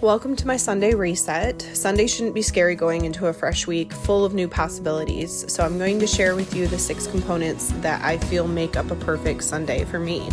Welcome to my Sunday reset. Sunday shouldn't be scary going into a fresh week full of new possibilities, so I'm going to share with you the 6 components that I feel make up a perfect Sunday for me.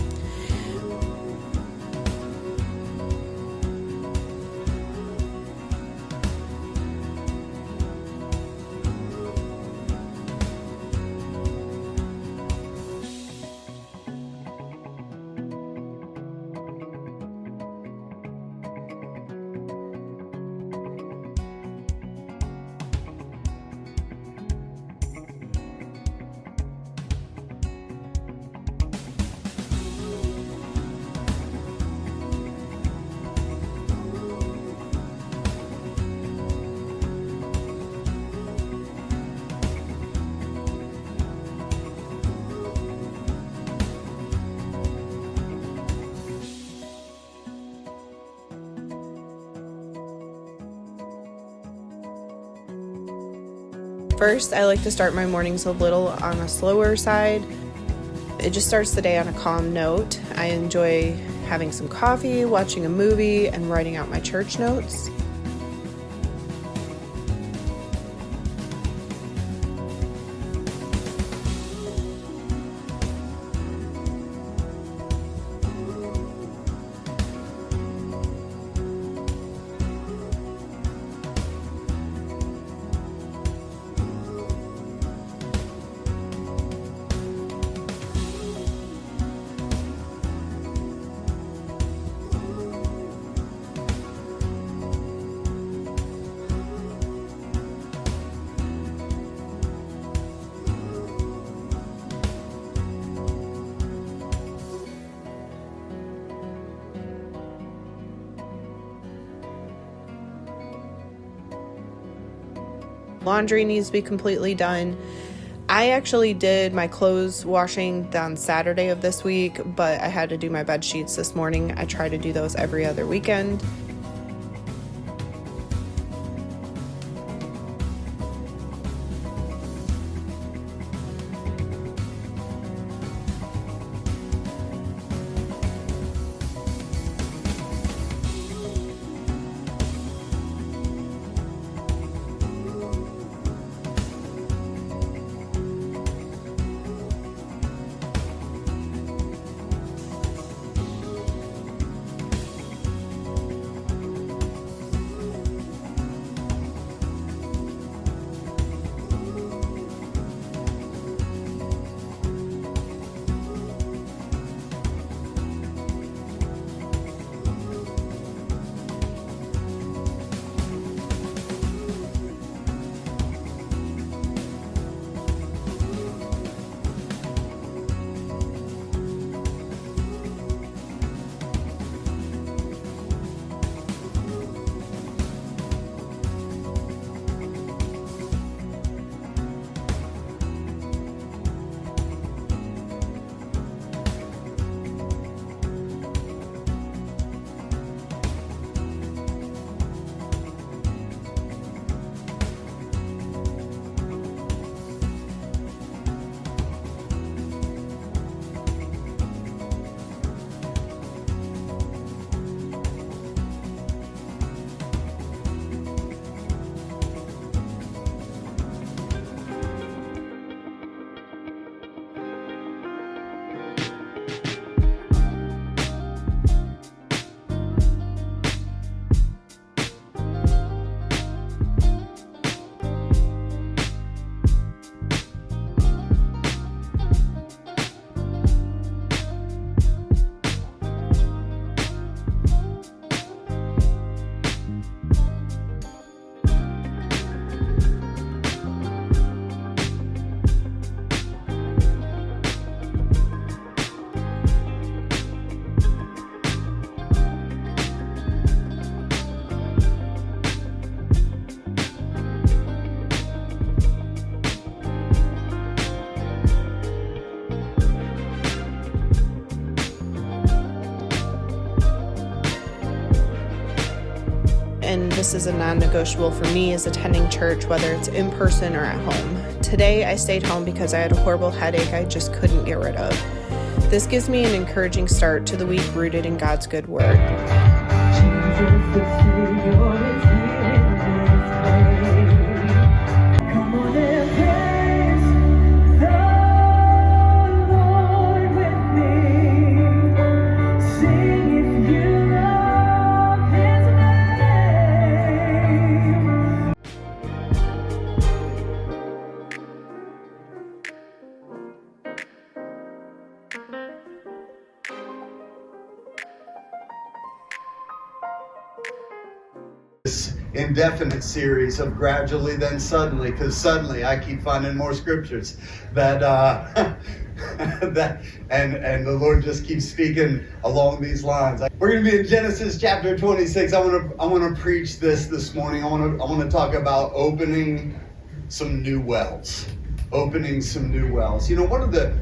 First, I like to start my mornings a little on a slower side. It just starts the day on a calm note. I enjoy having some coffee, watching a movie, and writing out my church notes. Laundry needs to be completely done. I actually did my clothes washing on Saturday of this week, but I had to do my bed sheets this morning. I try to do those every other weekend. And this is a non-negotiable for me, is attending church, whether it's in person or at home. Today I stayed home because I had a horrible headache I just couldn't get rid of. This gives me an encouraging start to the week rooted in God's good word. Jesus is here. This indefinite series of gradually then suddenly, because suddenly I keep finding more scriptures that and the Lord just keeps speaking along these lines. We're going to be in Genesis chapter 26. I want to preach this morning. I want to talk about opening some new wells. Opening some new wells. You know, one of the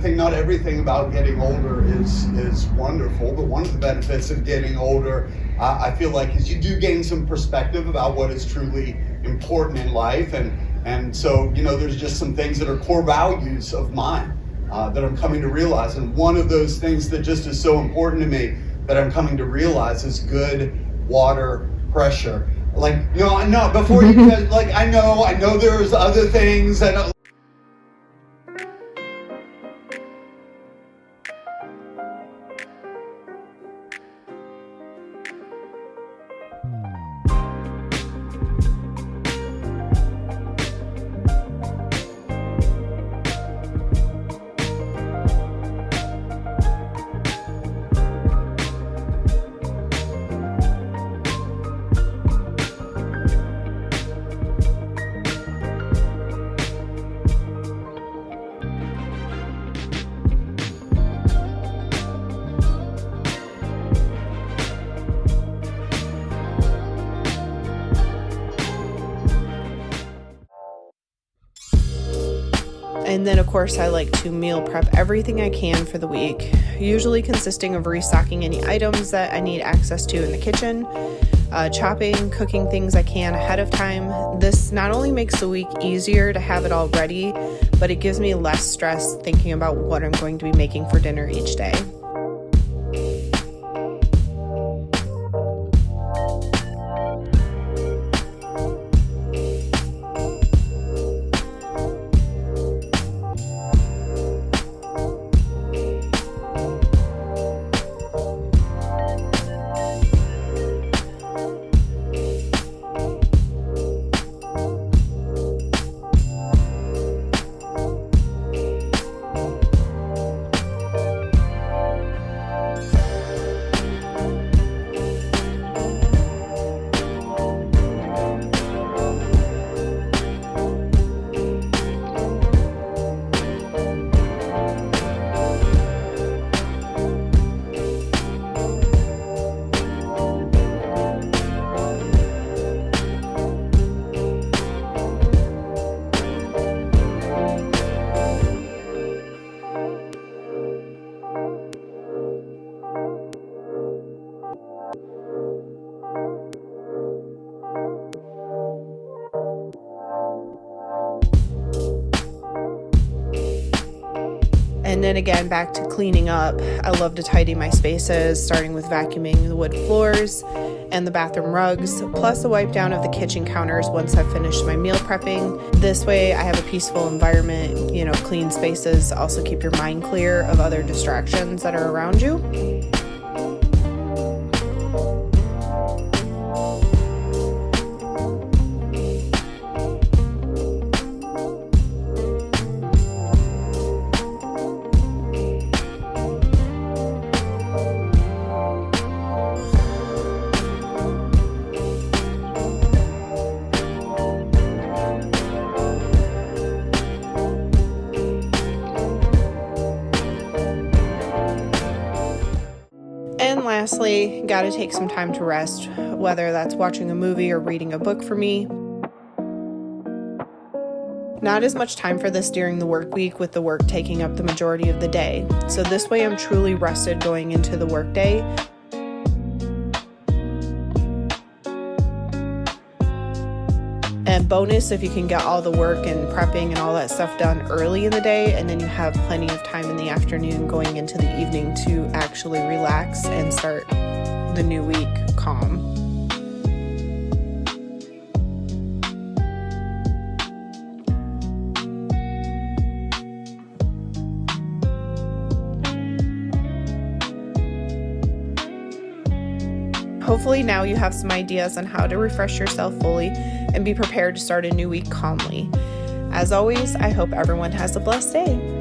things, not everything about getting older is wonderful, but one of the benefits of getting older, I feel like, is you do gain some perspective about what is truly important in life, and so, you know, there's just some things that are core values of mine that I'm coming to realize, and one of those things that just is so important to me that I'm coming to realize is good water pressure. Like, no, before you guys, like, I know there's other things that. And then, of course, I like to meal prep everything I can for the week, usually consisting of restocking any items that I need access to in the kitchen, chopping, cooking things I can ahead of time. This not only makes the week easier to have it all ready, but it gives me less stress thinking about what I'm going to be making for dinner each day. And then again, back to cleaning up. I love to tidy my spaces, starting with vacuuming the wood floors and the bathroom rugs, plus a wipe down of the kitchen counters once I've finished my meal prepping. This way I have a peaceful environment, clean spaces also keep your mind clear of other distractions that are around you. And lastly, gotta take some time to rest, whether that's watching a movie or reading a book for me. Not as much time for this during the work week, with the work taking up the majority of the day. So this way I'm truly rested going into the work day. And bonus if you can get all the work and prepping and all that stuff done early in the day, and then you have plenty of time in the afternoon going into the evening to actually relax and start the new week calm. Hopefully now you have some ideas on how to refresh yourself fully and be prepared to start a new week calmly. As always, I hope everyone has a blessed day.